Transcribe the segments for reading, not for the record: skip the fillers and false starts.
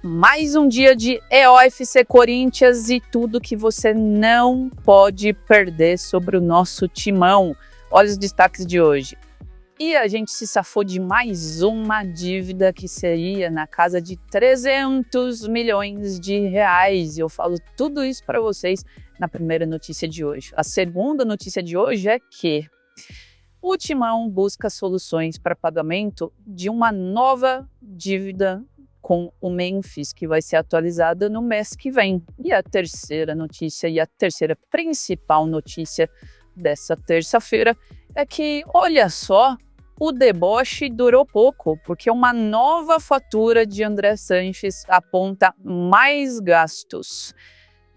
Mais um dia de EOFC Corinthians e tudo que você não pode perder sobre o nosso timão. Olha os destaques de hoje. E a gente se safou de mais uma dívida que seria na casa de 300 milhões de reais. Eu falo tudo isso para vocês na primeira notícia de hoje. A segunda notícia de hoje é que o Timão busca soluções para pagamento de uma nova dívida com o Memphis, que vai ser atualizada no mês que vem. E a terceira notícia, e a terceira principal notícia dessa terça-feira, é que, olha só, o deboche durou pouco, porque uma nova fatura de André Sanches aponta mais gastos.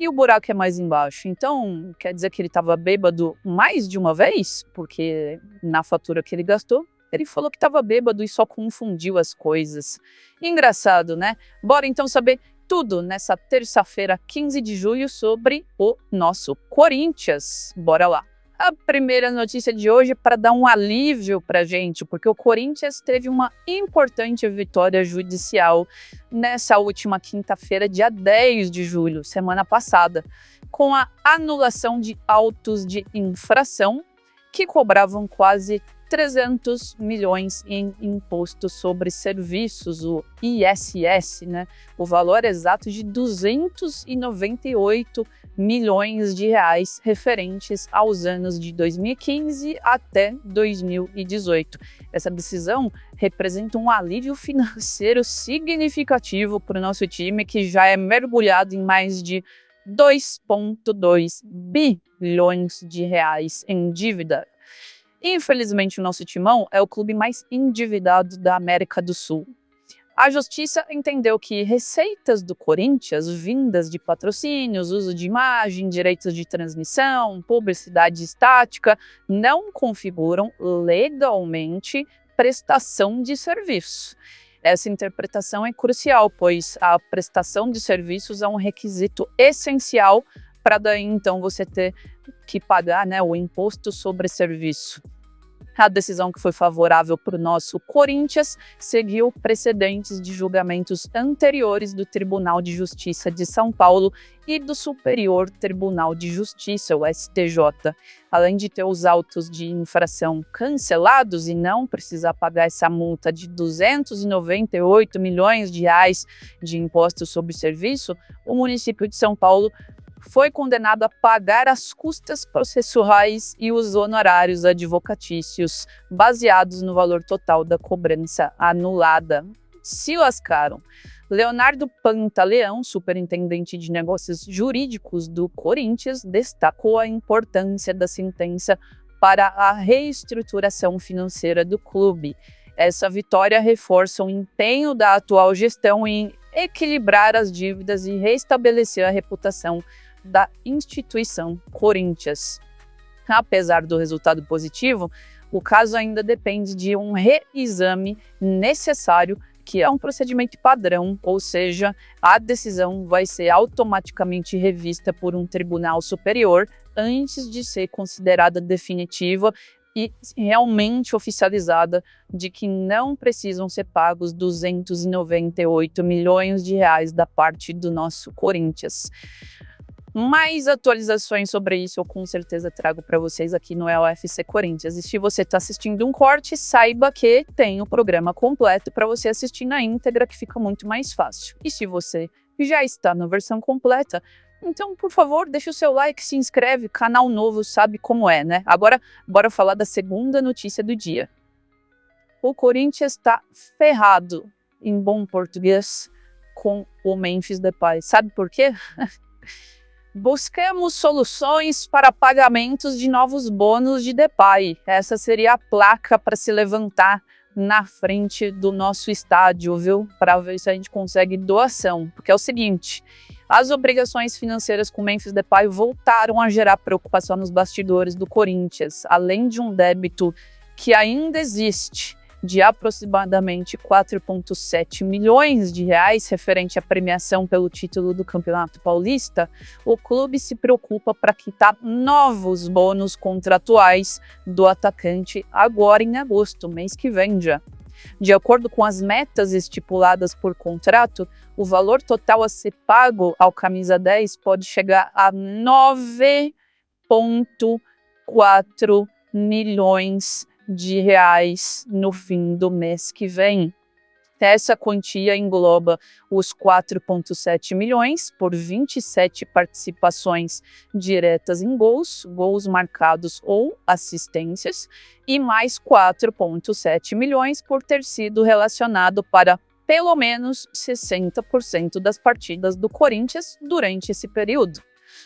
E o buraco é mais embaixo. Então, quer dizer que ele estava bêbado mais de uma vez? Porque na fatura que ele gastou, ele falou que estava bêbado e só confundiu as coisas. Engraçado, né? Bora então saber tudo nessa terça-feira, 15 de julho, sobre o nosso Corinthians. Bora lá. A primeira notícia de hoje é para dar um alívio para a gente, porque o Corinthians teve uma importante vitória judicial nessa última quinta-feira, dia 10 de julho, semana passada, com a anulação de autos de infração que cobravam quase 300 milhões em imposto sobre serviços, o ISS, né? O valor exato de 298 milhões de reais referentes aos anos de 2015 até 2018. Essa decisão representa um alívio financeiro significativo para o nosso time, que já é mergulhado em mais de 2,2 bilhões de reais em dívida. Infelizmente, o nosso timão é o clube mais endividado da América do Sul. A Justiça entendeu que receitas do Corinthians, vindas de patrocínios, uso de imagem, direitos de transmissão, publicidade estática, não configuram legalmente prestação de serviço. Essa interpretação é crucial, pois a prestação de serviços é um requisito essencial para daí então você ter que pagar, né, o imposto sobre serviço. A decisão, que foi favorável para o nosso Corinthians, seguiu precedentes de julgamentos anteriores do Tribunal de Justiça de São Paulo e do Superior Tribunal de Justiça, o STJ. Além de ter os autos de infração cancelados e não precisar pagar essa multa de 298 milhões de reais de imposto sobre serviço, o município de São Paulo foi condenado a pagar as custas processuais e os honorários advocatícios, baseados no valor total da cobrança anulada. Se lascaram. Leonardo Pantaleão, superintendente de negócios jurídicos do Corinthians, destacou a importância da sentença para a reestruturação financeira do clube. Essa vitória reforça o empenho da atual gestão em equilibrar as dívidas e restabelecer a reputação da instituição Corinthians. Apesar do resultado positivo, o caso ainda depende de um reexame necessário, que é um procedimento padrão, ou seja, a decisão vai ser automaticamente revista por um tribunal superior antes de ser considerada definitiva e realmente oficializada de que não precisam ser pagos 298 milhões de reais da parte do nosso Corinthians. Mais atualizações sobre isso eu com certeza trago para vocês aqui no EOFC Corinthians. E se você está assistindo um corte, saiba que tem o programa completo para você assistir na íntegra, que fica muito mais fácil. E se você já está na versão completa, então, por favor, deixa o seu like, se inscreve, canal novo, sabe como é, né? Agora, bora falar da segunda notícia do dia. O Corinthians está ferrado, em bom português, com o Memphis Depay. Sabe por quê? Busquemos soluções para pagamentos de novos bônus de Depay. Essa seria a placa para se levantar na frente do nosso estádio, viu? Para ver se a gente consegue doação. Porque é o seguinte, as obrigações financeiras com Memphis Depay voltaram a gerar preocupação nos bastidores do Corinthians, além de um débito que ainda existe de aproximadamente 4,7 milhões de reais referente à premiação pelo título do Campeonato Paulista. O clube se preocupa para quitar novos bônus contratuais do atacante agora em agosto, mês que vem já. De acordo com as metas estipuladas por contrato, o valor total a ser pago ao camisa 10 pode chegar a 9,4 milhões de reais no fim do mês que vem. Essa quantia engloba os 4,7 milhões por 27 participações diretas em gols marcados ou assistências, e mais 4,7 milhões por ter sido relacionado para pelo menos 60% das partidas do Corinthians durante esse período.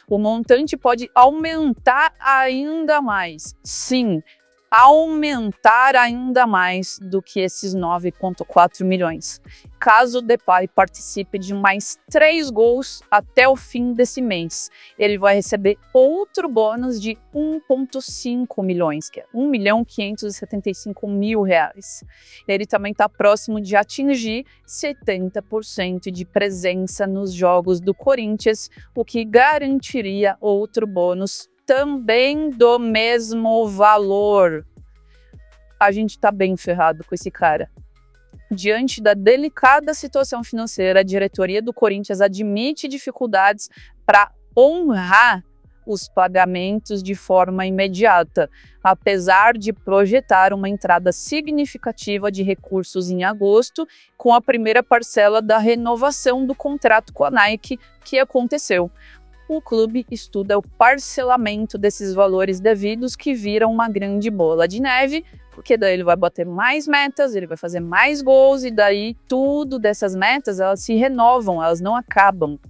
O montante pode aumentar ainda mais. Sim, aumentar ainda mais do que esses 9,4 milhões. Caso o Depay participe de mais 3 gols até o fim desse mês, ele vai receber outro bônus de 1,5 milhões, que é R$ 1.575.000. Ele também está próximo de atingir 70% de presença nos jogos do Corinthians, o que garantiria outro bônus também do mesmo valor. A gente tá bem ferrado com esse cara. Diante da delicada situação financeira, a diretoria do Corinthians admite dificuldades para honrar os pagamentos de forma imediata, apesar de projetar uma entrada significativa de recursos em agosto, com a primeira parcela da renovação do contrato com a Nike, que aconteceu. O clube estuda o parcelamento desses valores devidos, que viram uma grande bola de neve, porque daí ele vai bater mais metas, ele vai fazer mais gols, e daí tudo dessas metas, elas se renovam, elas não acabam.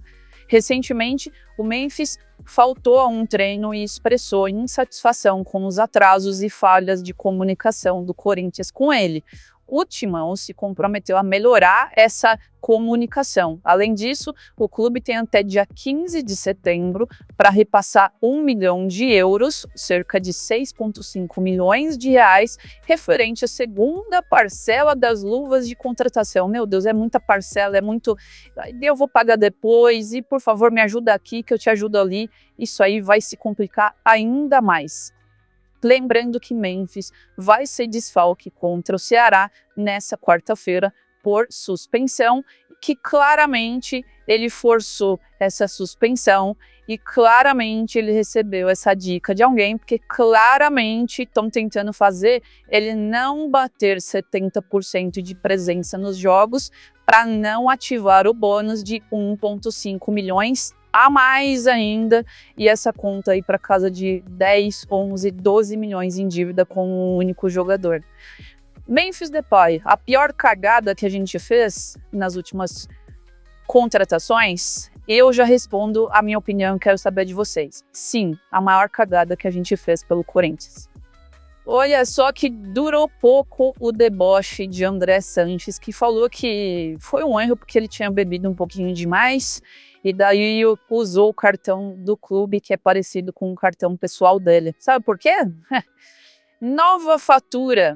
Recentemente, o Memphis faltou a um treino e expressou insatisfação com os atrasos e falhas de comunicação do Corinthians com ele. O Timão se comprometeu a melhorar essa comunicação. Além disso, o clube tem até dia 15 de setembro para repassar 1 milhão de euros, cerca de 6,5 milhões de reais, referente à segunda parcela das luvas de contratação. Meu Deus, é muita parcela, é muito... Eu vou pagar depois, e por favor me ajuda aqui que eu te ajudo ali. Isso aí vai se complicar ainda mais. Lembrando que Memphis vai ser desfalque contra o Ceará nessa quarta-feira por suspensão, que claramente ele forçou essa suspensão e claramente ele recebeu essa dica de alguém, porque claramente estão tentando fazer ele não bater 70% de presença nos jogos para não ativar o bônus de 1,5 milhões a mais ainda, e essa conta aí para casa de 10, 11, 12 milhões em dívida com um único jogador. Memphis Depay, a pior cagada que a gente fez nas últimas contratações, eu já respondo a minha opinião, quero saber de vocês. Sim, a maior cagada que a gente fez pelo Corinthians. Olha só que durou pouco o deboche de André Sanches, que falou que foi um erro porque ele tinha bebido um pouquinho demais, e daí usou o cartão do clube, que é parecido com o cartão pessoal dele. Sabe por quê? Nova fatura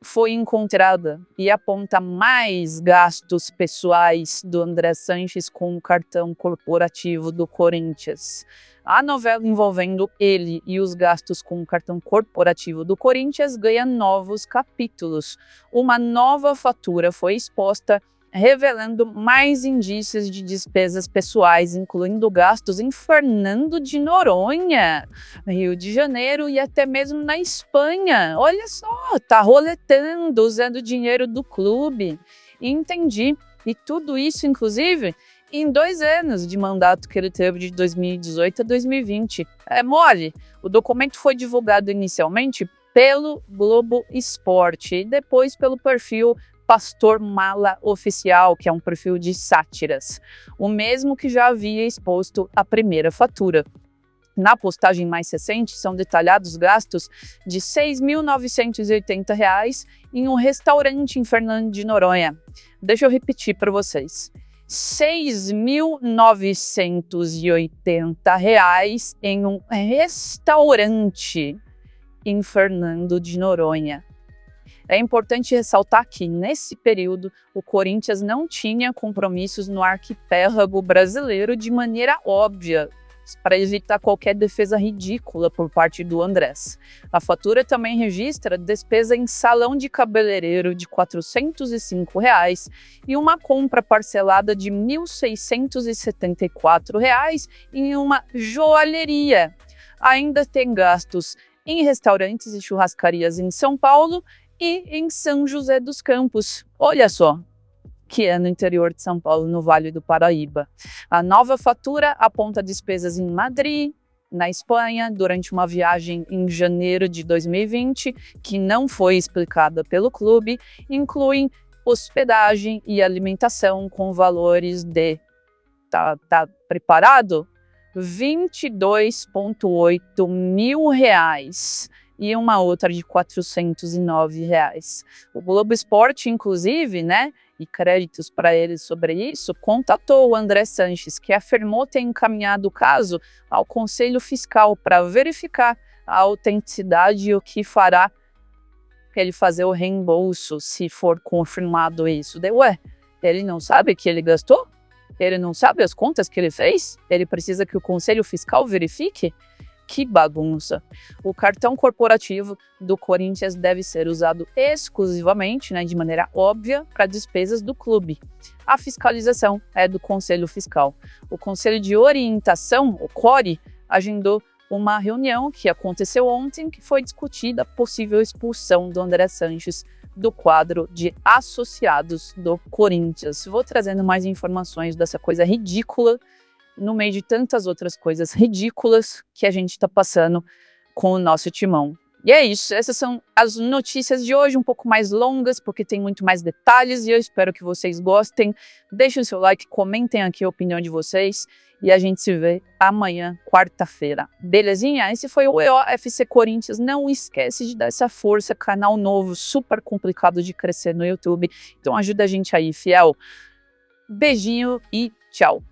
foi encontrada e aponta mais gastos pessoais do André Sanches com o cartão corporativo do Corinthians. A novela envolvendo ele e os gastos com o cartão corporativo do Corinthians ganha novos capítulos. Uma nova fatura foi exposta, revelando mais indícios de despesas pessoais, incluindo gastos em Fernando de Noronha, Rio de Janeiro e até mesmo na Espanha. Olha só, tá roletando, usando o dinheiro do clube. Entendi. E tudo isso, inclusive, em 2 anos de mandato que ele teve, de 2018 a 2020. É mole. O documento foi divulgado inicialmente pelo Globo Esporte e depois pelo perfil Pastor Mala Oficial, que é um perfil de sátiras, o mesmo que já havia exposto a primeira fatura. Na postagem mais recente, são detalhados gastos de R$ 6.980 em um restaurante em Fernando de Noronha. Deixa eu repetir para vocês. R$ 6.980 em um restaurante em Fernando de Noronha. É importante ressaltar que, nesse período, o Corinthians não tinha compromissos no arquipélago brasileiro de maneira óbvia. para evitar qualquer defesa ridícula por parte do Andrés. A fatura também registra despesa em salão de cabeleireiro de R$ 405 e uma compra parcelada de R$ 1.674 em uma joalheria. Ainda tem gastos em restaurantes e churrascarias em São Paulo e em São José dos Campos. Olha só, que é no interior de São Paulo, no Vale do Paraíba. A nova fatura aponta despesas em Madrid, na Espanha, durante uma viagem em janeiro de 2020, que não foi explicada pelo clube, incluem hospedagem e alimentação com valores de... Tá preparado? R$ 22,8 mil e uma outra de R$ 409. O Globo Esporte, inclusive, e créditos para ele sobre isso, contatou o André Sanches, que afirmou ter encaminhado o caso ao Conselho Fiscal para verificar a autenticidade e o que fará ele fazer o reembolso, se for confirmado isso. Ele não sabe que ele gastou? Ele não sabe as contas que ele fez? Ele precisa que o Conselho Fiscal verifique? Que bagunça! O cartão corporativo do Corinthians deve ser usado exclusivamente, de maneira óbvia, para despesas do clube. A fiscalização é do Conselho Fiscal. O Conselho de Orientação, o CORE, agendou uma reunião que aconteceu ontem, que foi discutida a possível expulsão do André Sanches do quadro de associados do Corinthians. Vou trazendo mais informações dessa coisa ridícula, no meio de tantas outras coisas ridículas que a gente está passando com o nosso timão. E é isso, essas são as notícias de hoje, um pouco mais longas, porque tem muito mais detalhes, e eu espero que vocês gostem. Deixem o seu like, comentem aqui a opinião de vocês, e a gente se vê amanhã, quarta-feira. Belezinha? Esse foi o EOFC Corinthians. Não esquece de dar essa força, canal novo, super complicado de crescer no YouTube. Então ajuda a gente aí, fiel. Beijinho e tchau!